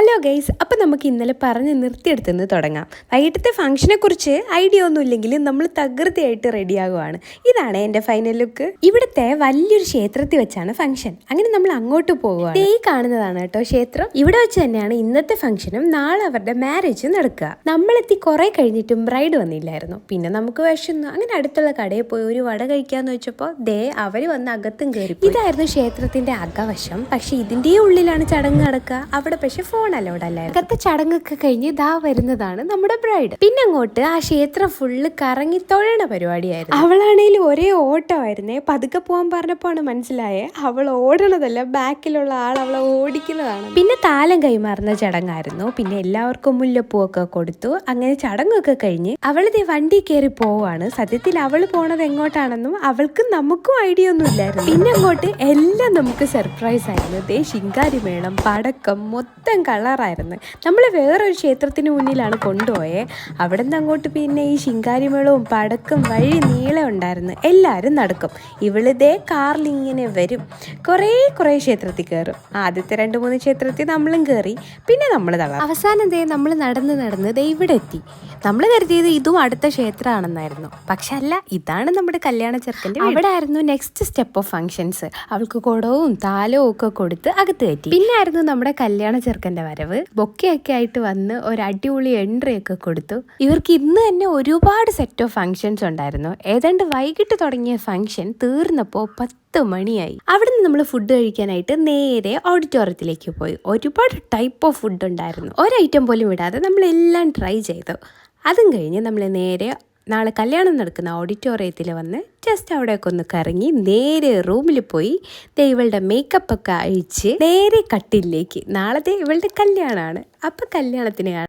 Hello guys, അപ്പോൾ നമുക്ക് ഇന്നലെ പറഞ്ഞ് നിർത്തിയെടുത്തുനിന്ന് തുടങ്ങാം. വൈകിട്ടത്തെ ഫംഗ്ഷനെ കുറിച്ച് ഐഡിയ ഒന്നും ഇല്ലെങ്കിലും നമ്മൾ തകൃതിയായിട്ട് റെഡിയാകുവാണ്. ഇതാണ് എൻ്റെ ഫൈനൽ ലുക്ക്. ഇവിടുത്തെ വലിയൊരു ക്ഷേത്രത്തിൽ വെച്ചാണ് ഫംഗ്ഷൻ. അങ്ങനെ നമ്മൾ അങ്ങോട്ട് പോകുകയാണ്. ഈ കാണുന്നതാണ് കേട്ടോ ക്ഷേത്രം. ഇവിടെ വെച്ച് തന്നെയാണ് ഇന്നത്തെ ഫംഗ്ഷനും നാളെ അവരുടെ മാരേജ് നടക്കുക. നമ്മളെത്തി കുറെ കഴിഞ്ഞിട്ടും ബ്രൈഡ് വന്നില്ലായിരുന്നു. പിന്നെ നമുക്ക് വിശന്നു. അങ്ങനെ അടുത്തുള്ള കടയിൽ പോയി ഒരു വട കഴിക്കാന്ന് വെച്ചപ്പോൾ അവർ വന്ന് അകത്തും കയറി. ഇതായിരുന്നു ക്ഷേത്രത്തിന്റെ അകവശം. പക്ഷെ ഇതിന്റെ ഉള്ളിലാണ് ചടങ്ങ് നടക്കുക. അവിടെ പക്ഷെ ഫോൺ അലോഡ് അല്ലായിരുന്നു. അകത്തെ ചടങ്ങൊക്കെ കഴിഞ്ഞ് ഇതാ വരുന്നതാണ് നമ്മുടെ ബ്രൈഡ്. പിന്നെ അങ്ങോട്ട് ആ ക്ഷേത്രം ഫുള്ള് കറങ്ങി തൊഴണ പരിപാടിയായിരുന്നു. അവളാണേലും ഒരേ ഓട്ടമായിരുന്നേ. പതുക്കെ പോകാൻ പറഞ്ഞപ്പോഴാണ് മനസ്സിലായേ അവൾ ഓടണതല്ല, ബാക്കിലുള്ള ആൾ അവളെ ഓടിക്കുന്നതാണ്. പിന്നെ താലം കൈമാറുന്ന ചടങ്ങായിരുന്നു. പിന്നെ എല്ലാവർക്കും മുല്ലപ്പൂവൊക്കെ കൊടുത്തു. അങ്ങനെ ചടങ്ങൊക്കെ കഴിഞ്ഞ് അവളിതേ വണ്ടി കയറി പോവാണ്. സത്യത്തിൽ അവൾ പോണത് എങ്ങോട്ടാണെന്നും അവൾക്കും നമുക്കും ഐഡിയ ഒന്നും ഇല്ലായിരുന്നു. പിന്നെ അങ്ങോട്ട് എല്ലാം നമുക്ക് സർപ്രൈസ് ആയിരുന്നു. ദേ ശിങ്കാരി മേളം, പടക്കം, മൊത്തം കളറായിരുന്നു. നമ്മൾ വേറൊരു ക്ഷേത്രത്തിന് മുന്നിലാണ് കൊണ്ടുപോയേ. അവിടെ നിന്ന് അങ്ങോട്ട് പിന്നെ ഈ ശിങ്കാരിമേളവും പടക്കം വഴി നീളം ഉണ്ടായിരുന്നു. എല്ലാവരും നടക്കും. ഇവളിതേ കാറിലിങ്ങനെ വരും. കുറേ ക്ഷേത്രത്തിൽ കയറും. ആദ്യത്തെ 2-3 ക്ഷേത്രത്തിൽ നമ്മളും കയറി. പിന്നെ നമ്മൾ അവസാനം നമ്മൾ നടന്ന് ഇവിടെ എത്തി. നമ്മൾ കരുതിയത് ഇതും അടുത്ത ക്ഷേത്രമാണെന്നായിരുന്നു. പക്ഷെ അല്ല, ഇതാണ് നമ്മുടെ കല്യാണ ചെറുക്കൻ്റെ. അവിടെ ആയിരുന്നു നെക്സ്റ്റ് സ്റ്റെപ്പ് ഓഫ് ഫംഗ്ഷൻസ്. അവൾക്ക് കുടവും താലവും ഒക്കെ കൊടുത്ത് അകത്ത് കയറ്റി. പിന്നെ ആയിരുന്നു നമ്മുടെ കല്യാണ ചെറുക്കൻ്റെ വരവ്. ബൊക്കെയൊക്കെ ആയിട്ട് വന്ന് ഒരു അടിപൊളി എൻട്രി ഒക്കെ കൊടുത്തു. ഇവർക്ക് ഇന്ന് തന്നെ ഒരുപാട് സെറ്റ് ഓഫ് ഫംഗ്ഷൻസ് ഉണ്ടായിരുന്നു. ഏതാണ്ട് വൈകിട്ട് തുടങ്ങിയ ഫംഗ്ഷൻ തീർന്നപ്പോൾ 10 മണിയായി. അവിടെ നിന്ന് നമ്മൾ ഫുഡ് കഴിക്കാനായിട്ട് നേരെ ഓഡിറ്റോറിയത്തിലേക്ക് പോയി. ഒരുപാട് ടൈപ്പ് ഓഫ് ഫുഡ് ഉണ്ടായിരുന്നു. ഒരൈറ്റം പോലും വിടാതെ നമ്മളെല്ലാം ട്രൈ ചെയ്തു. അതും കഴിഞ്ഞ് നമ്മൾ നേരെ നാളെ കല്യാണം നടക്കുന്ന ഓഡിറ്റോറിയത്തിൽ വന്ന് ജസ്റ്റ് അവിടെയൊക്കെ ഒന്ന് കറങ്ങി നേരെ റൂമിൽ പോയി ഇവളുടെ മേക്കപ്പ് ഒക്കെ അഴിച്ച് നേരെ കട്ടിലേക്ക്. നാളത്തെ ഇവളുടെ കല്യാണമാണ്. അപ്പം കല്യാണത്തിന്